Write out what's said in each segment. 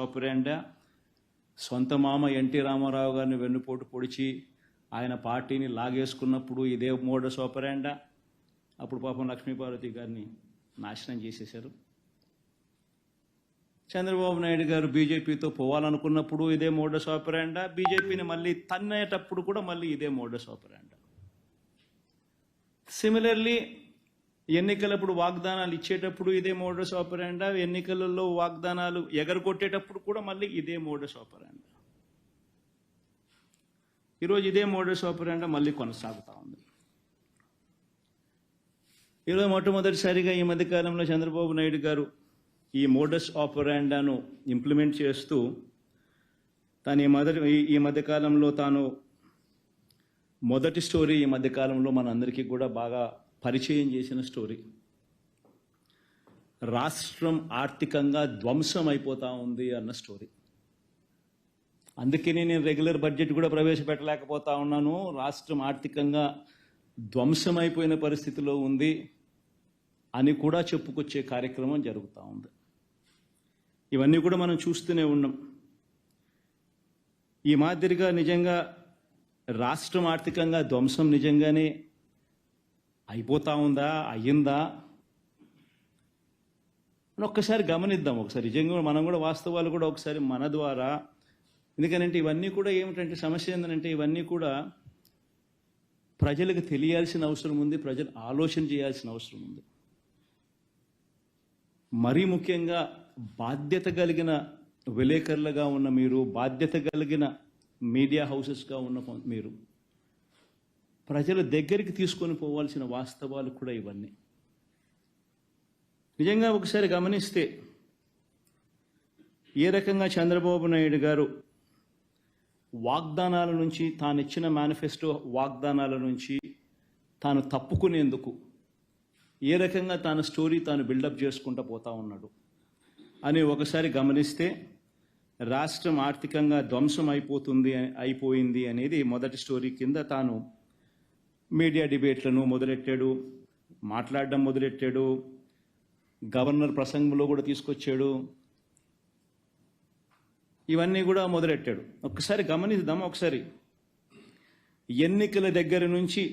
ఆపరేండా సొంత మామ ఎన్టీ రామారావు గారిని వెన్నుపోటు పొడిచి ఆయన పార్టీని లాగేసుకున్నప్పుడు ఇదే మోడస్ ఆపరేండా. అప్పుడు పాపం లక్ష్మీపార్వతి గారిని నాశనం చేసేశారు. చంద్రబాబు నాయుడు గారు బీజేపీతో పోవాలనుకున్నప్పుడు ఇదే మోడస్ ఆపరేండా. బీజేపీని మళ్ళీ తన్నేటప్పుడు కూడా మళ్ళీ ఇదే మోడస్ ఆపరేండా. సిమిలర్లీ ఎన్నికలప్పుడు వాగ్దానాలు ఇచ్చేటప్పుడు ఇదే మోడస్ ఆపరేండా. ఎన్నికలలో వాగ్దానాలు ఎగరగొట్టేటప్పుడు కూడా మళ్ళీ ఇదే మోడస్ ఆపరేండా. ఈరోజు ఇదే మోడస్ ఆపరేండా మళ్ళీ కొనసాగుతూ ఉంది. ఈరోజు మొట్టమొదటిసారిగా ఈ మధ్యకాలంలో చంద్రబాబు నాయుడు గారు ఈ మోడస్ ఆపరేండాను ఇంప్లిమెంట్ చేస్తూ ఈ మధ్యకాలంలో తాను మొదటి స్టోరీ ఈ మధ్యకాలంలో మనందరికీ కూడా బాగా పరిచయం చేసిన స్టోరీ. రాష్ట్రం ఆర్థికంగా ధ్వంసం అయిపోతూ ఉంది అన్న స్టోరీ. అందుకని నేను రెగ్యులర్ బడ్జెట్ కూడా ప్రవేశపెట్టలేకపోతా ఉన్నాను. రాష్ట్రం ఆర్థికంగా ధ్వంసం అయిపోయిన పరిస్థితిలో ఉంది అని కూడా చెప్పుకొచ్చే కార్యక్రమం జరుగుతూ ఉంది. ఇవన్నీ కూడా మనం చూస్తూనే ఉన్నాం. ఈ మాదిరిగా నిజంగా రాష్ట్రం ఆర్థికంగా ధ్వంసం నిజంగానే అయిపోతా ఉందా, అయ్యిందా అని ఒక్కసారి గమనిద్దాం. ఒకసారి నిజంగా మనం కూడా వాస్తవాలు కూడా ఒకసారి మన ద్వారా, ఎందుకనంటే ఇవన్నీ కూడా ఏమిటంటే సమస్య ఏంటంటే ఇవన్నీ కూడా ప్రజలకు తెలియాల్సిన అవసరం ఉంది, ప్రజలు ఆలోచన చేయాల్సిన అవసరం ఉంది. మరీ ముఖ్యంగా బాధ్యత కలిగిన విలేకరులుగా ఉన్న మీరు, బాధ్యత కలిగిన మీడియా హౌసెస్గా ఉన్న మీరు ప్రజల దగ్గరికి తీసుకొని పోవాల్సిన వాస్తవాలు కూడా ఇవన్నీ. నిజంగా ఒకసారి గమనిస్తే ఏ రకంగా చంద్రబాబు నాయుడు గారు వాగ్దానాల నుంచి, తాను ఇచ్చిన మేనిఫెస్టో వాగ్దానాల నుంచి తాను తప్పుకునేందుకు ఏ రకంగా తాను స్టోరీ తాను బిల్డప్ చేసుకుంటూ పోతా ఉన్నాడు అని ఒకసారి గమనిస్తే, రాష్ట్రం ఆర్థికంగా ధ్వంసం అయిపోయింది అనేది మొదటి స్టోరీ కింద తాను మీడియా డిబేట్లను మొదలెట్టాడు, మాట్లాడడం మొదలెట్టాడు, గవర్నర్ ప్రసంగంలో కూడా తీసుకొచ్చాడు, ఇవన్నీ కూడా మొదలెట్టాడు. ఒక్కసారి గమనిద్దాం. ఒకసారి ఎన్నికల దగ్గర నుంచి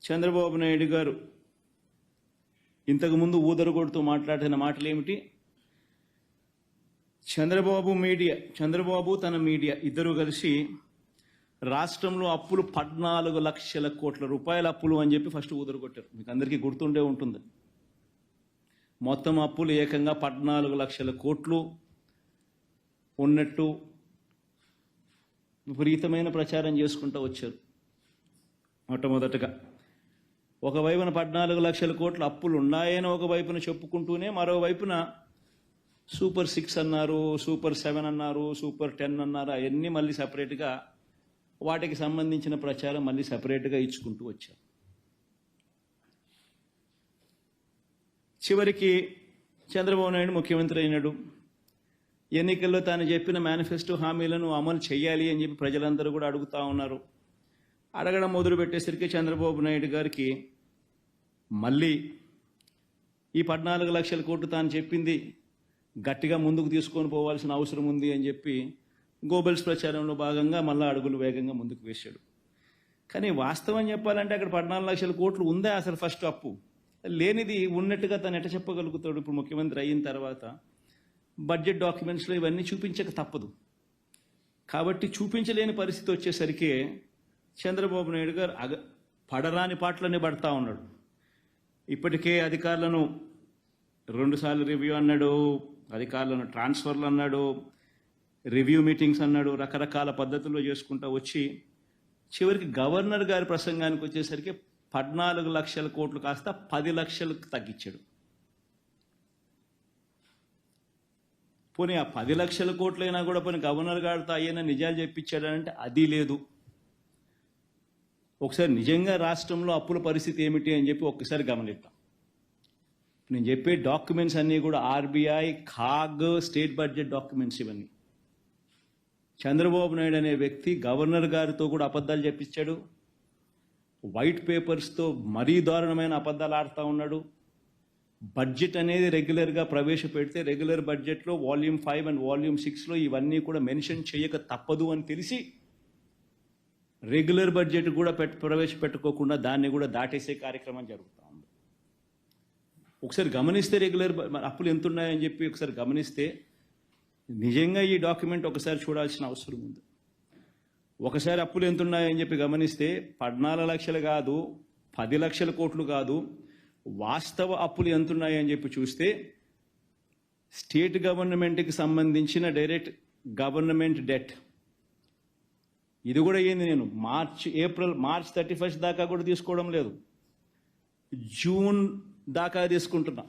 చంద్రబాబు నాయుడు గారు ఇంతకుముందు ఊదరగొడుతూ మాట్లాడిన మాటలు ఏమిటి? చంద్రబాబు తన మీడియా ఇద్దరు కలిసి రాష్ట్రంలో అప్పులు 14 లక్షల కోట్ల రూపాయల అప్పులు అని చెప్పి ఫస్ట్ ఊదరగొట్టారు. మీకు అందరికీ గుర్తుండే ఉంటుంది. మొత్తం అప్పులు ఏకంగా 14 లక్షల కోట్లు ఉన్నట్టు విపరీతమైన ప్రచారం చేసుకుంటూ వచ్చారు. మొట్టమొదటగా ఒకవైపున 14 లక్షల కోట్ల అప్పులు ఉన్నాయని ఒకవైపున చెప్పుకుంటూనే, మరోవైపున సూపర్ 6 అన్నారు, సూపర్ 7 అన్నారు, సూపర్ 10 అన్నారు. అవన్నీ మళ్ళీ సపరేట్గా వాటికి సంబంధించిన ప్రచారం మళ్ళీ సపరేట్గా ఇచ్చుకుంటూ వచ్చారు. చివరికి చంద్రబాబు నాయుడు ముఖ్యమంత్రి అయినాడు. ఎన్నికల్లో తాను చెప్పిన మేనిఫెస్టో హామీలను అమలు చేయాలి అని చెప్పి ప్రజలందరూ కూడా అడుగుతూ ఉన్నారు. అడగడం మొదలుపెట్టేసరికి చంద్రబాబు నాయుడు గారికి మళ్ళీ ఈ 14 లక్షల కోట్లు తాను చెప్పింది గట్టిగా ముందుకు తీసుకొని పోవాల్సిన అవసరం ఉంది అని చెప్పి గోబెల్స్ ప్రచారంలో భాగంగా మళ్ళీ అడుగులు వేగంగా ముందుకు వేశాడు. కానీ వాస్తవం చెప్పాలంటే అక్కడ 14 లక్షల కోట్లు ఉందా అసలు? ఫస్ట్ అప్పు లేనిది ఉన్నట్టుగా తను ఎట్ట చెప్పగలుగుతాడు? ఇప్పుడు ముఖ్యమంత్రి అయిన తర్వాత బడ్జెట్ డాక్యుమెంట్స్లో ఇవన్నీ చూపించక తప్పదు. కాబట్టి చూపించలేని పరిస్థితి వచ్చేసరికి చంద్రబాబు నాయుడు గారు పడరాని పాటలన్నీ పడతా ఉన్నాడు. ఇప్పటికే అధికారులను 2 సార్లు రివ్యూ అన్నాడు, అధికారులను ట్రాన్స్ఫర్లు అన్నాడు, రివ్యూ మీటింగ్స్ అన్నాడు, రకరకాల పద్ధతుల్లో చేసుకుంటూ వచ్చి చివరికి గవర్నర్ గారి ప్రసంగానికి వచ్చేసరికి 14 లక్షల కోట్లు కాస్త 10 లక్షలకు తగ్గించాడు. పోనీ ఆ 10 లక్షల కోట్లైనా కూడా పోనీ గవర్నర్ గారితో అయ్యైనా నిజాలు చెప్పించాడంటే అది లేదు. ఒకసారి నిజంగా రాష్ట్రంలో అప్పుల పరిస్థితి ఏమిటి అని చెప్పి ఒక్కసారి గమనిద్దాం. నేను చెప్పే డాక్యుమెంట్స్ అన్నీ కూడా ఆర్బీఐ, ఖాగ్, స్టేట్ బడ్జెట్ డాక్యుమెంట్స్. ఇవన్నీ చంద్రబాబు నాయుడు అనే వ్యక్తి గవర్నర్ గారితో కూడా అబద్ధాలు చెప్పించాడు. వైట్ పేపర్స్తో మరీ దారుణమైన అబద్ధాలు ఆడుతూ ఉన్నాడు. బడ్జెట్ అనేది రెగ్యులర్గా ప్రవేశపెడితే రెగ్యులర్ బడ్జెట్లో వాల్యూమ్ 5 అండ్ వాల్యూమ్ 6లో ఇవన్నీ కూడా మెన్షన్ చేయక తప్పదు అని తెలిసి రెగ్యులర్ బడ్జెట్ కూడా ప్రవేశపెట్టుకోకుండా దాన్ని కూడా దాటేసే కార్యక్రమం జరుగుతూ ఉంది. ఒకసారి గమనిస్తే రెగ్యులర్ అప్పులు ఎంత ఉన్నాయని చెప్పి ఒకసారి గమనిస్తే నిజంగా ఈ డాక్యుమెంట్ ఒకసారి చూడాల్సిన అవసరం ఉంది. ఒకసారి అప్పులు ఎంత ఉన్నాయని చెప్పి గమనిస్తే 14 లక్షలు కాదు, 10 లక్షల కోట్లు కాదు, వాస్తవ అప్పులు ఎంత ఉన్నాయని చెప్పి చూస్తే స్టేట్ గవర్నమెంట్కి సంబంధించిన డైరెక్ట్ గవర్నమెంట్ డెట్ ఇది కూడా ఏంది, నేను మార్చ్ 31 దాకా కూడా తీసుకోవడం లేదు, జూన్ దాకా తీసుకుంటున్నా.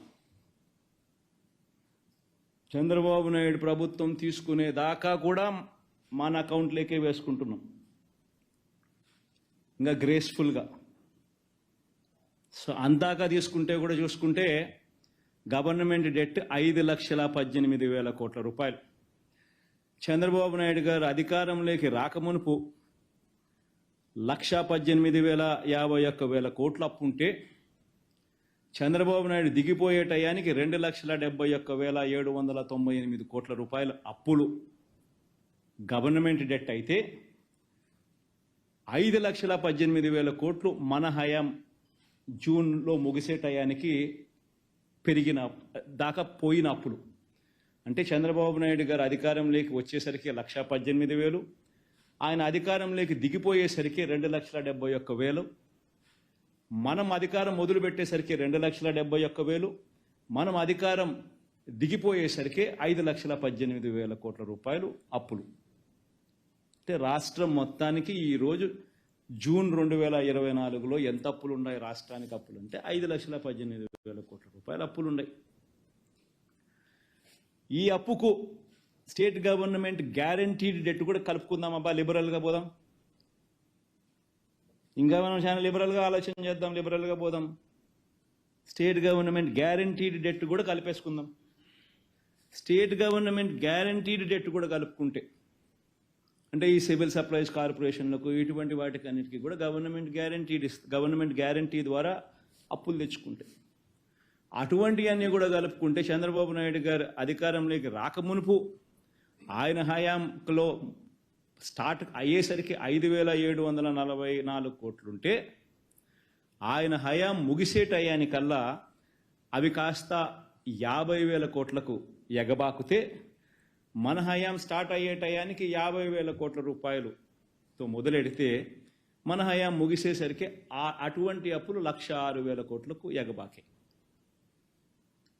చంద్రబాబు నాయుడు ప్రభుత్వం తీసుకునే దాకా కూడా మన అకౌంట్లోకే వేసుకుంటున్నాం ఇంకా గ్రేస్ఫుల్గా. సో అందాక తీసుకుంటే కూడా చూసుకుంటే గవర్నమెంట్ డెట్ 5,18,000 కోట్ల రూపాయలు. చంద్రబాబు నాయుడు గారు అధికారంలోకి రాకమునుపు 1,18,051 కోట్ల అప్పు ఉంటే చంద్రబాబు నాయుడు దిగిపోయే టయానికి 2,71,798 కోట్ల రూపాయల అప్పులు గవర్నమెంట్ డెట్ అయితే 5,18,000 కోట్లు మన హయాం జూన్లో ముగిసే టయానికి పెరిగిన దాకా పోయిన అప్పులు. అంటే చంద్రబాబు నాయుడు గారు అధికారంలోకి వచ్చేసరికి 1,18,000, ఆయన అధికారంలోకి దిగిపోయేసరికి 2,71,000, మనం అధికారం మొదలుపెట్టేసరికి 2,71,000, మనం అధికారం దిగిపోయేసరికి 5,18,000 కోట్ల రూపాయలు అప్పులు. అంటే రాష్ట్రం మొత్తానికి ఈరోజు జూన్ 2024లో ఎంత అప్పులు ఉన్నాయి రాష్ట్రానికి అప్పులు అంటే 5,18,000 కోట్ల రూపాయలు అప్పులు ఉన్నాయి. ఈ అప్పుకు స్టేట్ గవర్నమెంట్ గ్యారంటీడ్ డెట్ కూడా కలుపుకుందాం. అబ్బా లిబరల్గా పోదాం, ఇంకా మనం చాలా లిబరల్గా ఆలోచన చేద్దాం, లిబరల్గా పోదాం. స్టేట్ గవర్నమెంట్ గ్యారంటీడ్ డెట్ కూడా కలిపేసుకుందాం. స్టేట్ గవర్నమెంట్ గ్యారంటీడ్ డెట్ కూడా కలుపుకుంటే అంటే ఈ సివిల్ సప్లైస్ కార్పొరేషన్లకు ఇటువంటి వాటికి అన్నిటికీ కూడా గవర్నమెంట్ గ్యారంటీ ద్వారా అప్పులు తెచ్చుకుంటే అటువంటివన్నీ కూడా కలుపుకుంటే చంద్రబాబు నాయుడు గారు అధికారంలోకి రాకమునుపు ఆయన హయాంలో స్టార్ట్ అయ్యేసరికి 5,744 కోట్లుంటే ఆయన హయాం ముగిసే టయానికల్లా అవి కాస్త 50,000 కోట్లకు ఎగబాకుతే మన హయాం స్టార్ట్ అయ్యే టయానికి 50,000 కోట్ల రూపాయలుతో మొదలెడితే మన హయాం ముగిసేసరికి అటువంటి అప్పులు 106,000 కోట్లకు ఎగబాకే.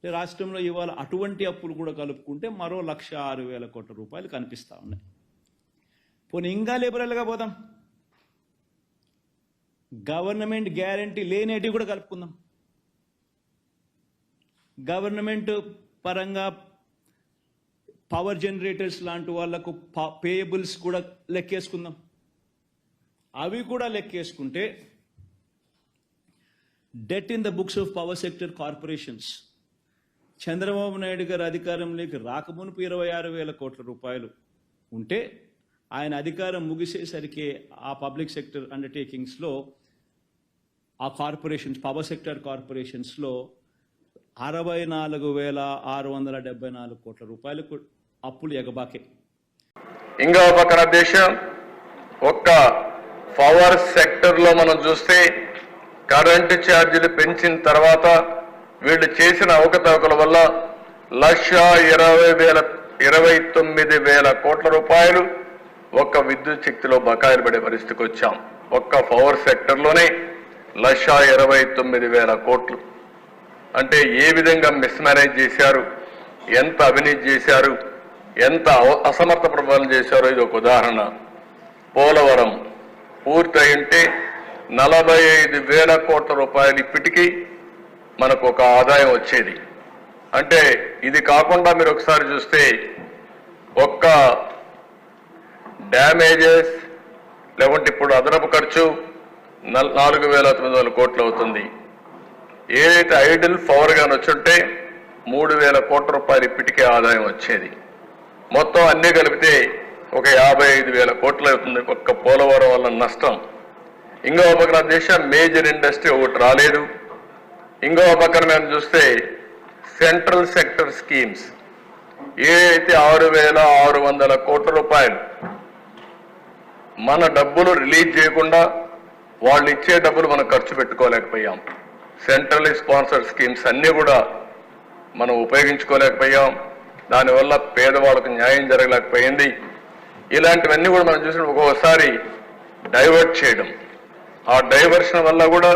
రాష్ట్రంలో ఇవాళ అటువంటి అప్పులు కూడా కలుపుకుంటే మరో 106,000 కోట్ల రూపాయలు కనిపిస్తూ ఉన్నాయి. పోనీ ఇంకా లిబరల్గా పోదాం, గవర్నమెంట్ గ్యారంటీ లేనేటివి కూడా కలుపుకుందాం. గవర్నమెంట్ పరంగా పవర్ జనరేటర్స్ లాంటి వాళ్లకు పేయబుల్స్ కూడా లెక్కేసుకుందాం. అవి కూడా లెక్కేసుకుంటే debt in the books of power sector corporations Chandrababu Naidu garu అధికారంలోకి రాకమునుపు 26,000 కోట్ల రూపాయలు ఉంటే ఆయన అధికారం ముగిసేసరికి ఆ పబ్లిక్ సెక్టర్ అండర్టేకింగ్స్లో ఆ కార్పొరేషన్స్ పవర్ సెక్టర్ కార్పొరేషన్స్లో 64,674 కోట్ల రూపాయలకు అప్పులు ఎగబాకే. ఇంకో పక్కన దేశం ఒక్క పవర్ సెక్టర్లో మనం చూస్తే కరెంటు ఛార్జీలు పెంచిన తర్వాత వీళ్ళు చేసిన అవకతవకల వల్ల 1,20,29,000 కోట్ల రూపాయలు ఒక్క విద్యుత్ శక్తిలో బకాయిలు పడే పరిస్థితికి వచ్చాం. ఒక్క పవర్ సెక్టర్లోనే 1,29,000 కోట్లు. అంటే ఏ విధంగా మిస్మేనేజ్ చేశారు, ఎంత అవినీతి చేశారు, ఎంత అసమర్థ పరిపాలన చేశారో ఇది ఒక ఉదాహరణ. పోలవరం పూర్తి ఉంటే 45,000 కోట్ల రూపాయలు ఇప్పటికీ మనకు ఒక ఆదాయం వచ్చేది. అంటే ఇది కాకుండా మీరు ఒకసారి చూస్తే ఒక్క డ్యామేజెస్ లేకుంటే ఇప్పుడు అదనపు ఖర్చు 4,900 కోట్లు అవుతుంది. ఏదైతే ఐడిల్ పవర్ గాని వచ్చుంటే 3,000 కోట్ల రూపాయలు ఇప్పటికే ఆదాయం వచ్చేది. మొత్తం అన్ని కలిపితే ఒక 55,000 కోట్లు అవుతుంది ఒక్క పోలవరం వల్ల నష్టం. ఇంకో పక్కన దేశం మేజర్ ఇండస్ట్రీ ఒకటి రాలేదు. ఇంకో పక్కన మేము చూస్తే సెంట్రల్ సెక్టర్ స్కీమ్స్ ఏ అయితే 6,600 కోట్ల రూపాయలు మన డబ్బులు రిలీజ్ చేయకుండా వాళ్ళు ఇచ్చే డబ్బులు మనం ఖర్చు పెట్టుకోలేకపోయాం. సెంట్రల్లీ స్పాన్సర్డ్ స్కీమ్స్ అన్నీ కూడా మనం ఉపయోగించుకోలేకపోయాం. దానివల్ల పేదవాళ్ళకు న్యాయం జరగలేకపోయింది. ఇలాంటివన్నీ కూడా మనం చూసిన ఒక్కొక్కసారి డైవర్ట్ చేయడం, ఆ డైవర్షన్ వల్ల కూడా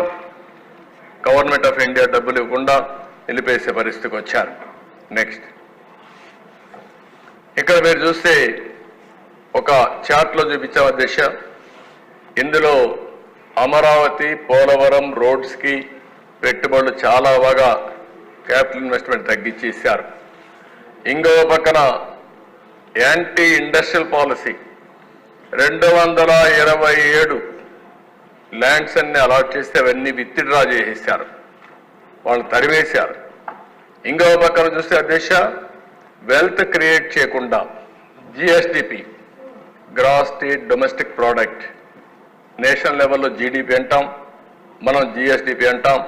గవర్నమెంట్ ఆఫ్ ఇండియా డబ్బులు ఇవ్వకుండా నిలిపేసే పరిస్థితికి వచ్చారు. నెక్స్ట్ ఇక్కడ మీరు చూస్తే ఒక చార్ట్లో చూపించాం అధ్యక్ష. ఇందులో అమరావతి పోలవరం రోడ్స్కి పెట్టుబడులు చాలా బాగా క్యాపిటల్ ఇన్వెస్ట్మెంట్ తగ్గించేశారు. ఇంకో పక్కన యాంటీ ఇండస్ట్రియల్ పాలసీ 227 ల్యాండ్స్ అన్ని అలాట్ చేస్తే అవన్నీ విత్డ్రా చేసేశారు, వాళ్ళు తరివేశారు. ఇంకో పక్కన చూస్తే అధ్యక్ష వెల్త్ క్రియేట్ చేయకుండా GSDP gross state domestic product national లెవెల్లో జీడిపి అంటాం, మనం జిఎస్డిపి అంటాం.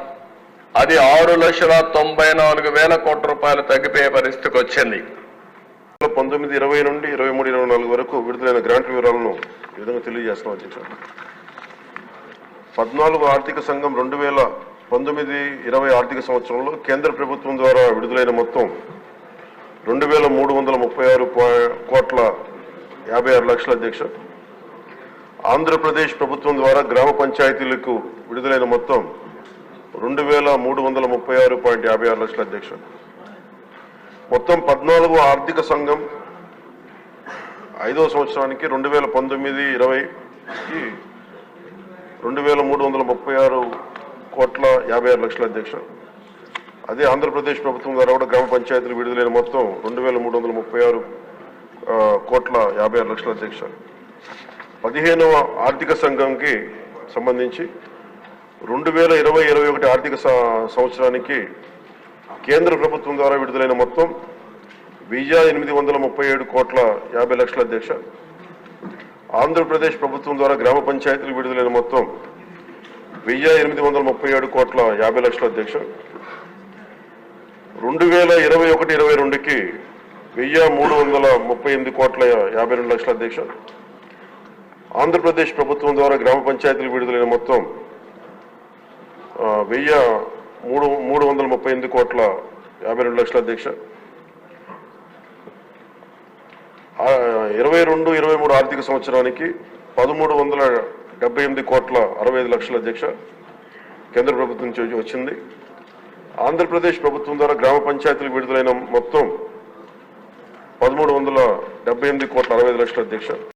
అది 6,94,000 కోట్ల రూపాయలు తగ్గిపోయే పరిస్థితికి వచ్చింది. 19-20 నుండి 23-24 వరకు విడుదలైన గ్రాంట్ వివరాలను ఈ విధంగా తెలియజేస్తున్నాం అధ్యక్ష. 14 ఆర్థిక సంఘం 2019-20 ఆర్థిక సంవత్సరంలో కేంద్ర ప్రభుత్వం ద్వారా విడుదలైన మొత్తం 2,336,56 అధ్యక్ష. ఆంధ్రప్రదేశ్ ప్రభుత్వం ద్వారా గ్రామ పంచాయతీలకు విడుదలైన మొత్తం 2,336,56 అధ్యక్ష. మొత్తం 14వ ఆర్థిక సంఘం 5వ సంవత్సరానికి 2019-20కి 2,336,56 అధ్యక్ష. అదే ఆంధ్రప్రదేశ్ ప్రభుత్వం ద్వారా కూడా గ్రామ పంచాయతీలు విడుదలైన మొత్తం 2,336,56 అధ్యక్ష. 15వ ఆర్థిక సంఘంకి సంబంధించి 2020-21 ఆర్థిక సంవత్సరానికి కేంద్ర ప్రభుత్వం ద్వారా విడుదలైన మొత్తం 1,837,50,00,000 అధ్యక్ష. ఆంధ్రప్రదేశ్ ప్రభుత్వం ద్వారా గ్రామ పంచాయతీలు విడుదలైన మొత్తం 1,837,50,00,000 అధ్యక్ష. 2021-22కి 1,338,52,00,000 అధ్యక్ష. ఆంధ్రప్రదేశ్ ప్రభుత్వం ద్వారా గ్రామ పంచాయతీలు విడుదలైన మొత్తం 1,338,52,00,000 అధ్యక్ష. 22-23 ఆర్థిక సంవత్సరానికి 1,378,65,00,000 అధ్యక్ష కేంద్ర ప్రభుత్వం నుంచి వచ్చింది. ఆంధ్రప్రదేశ్ ప్రభుత్వం ద్వారా గ్రామ పంచాయతీలు విడుదలైన మొత్తం 1,378,60,00,000 అధ్యక్ష.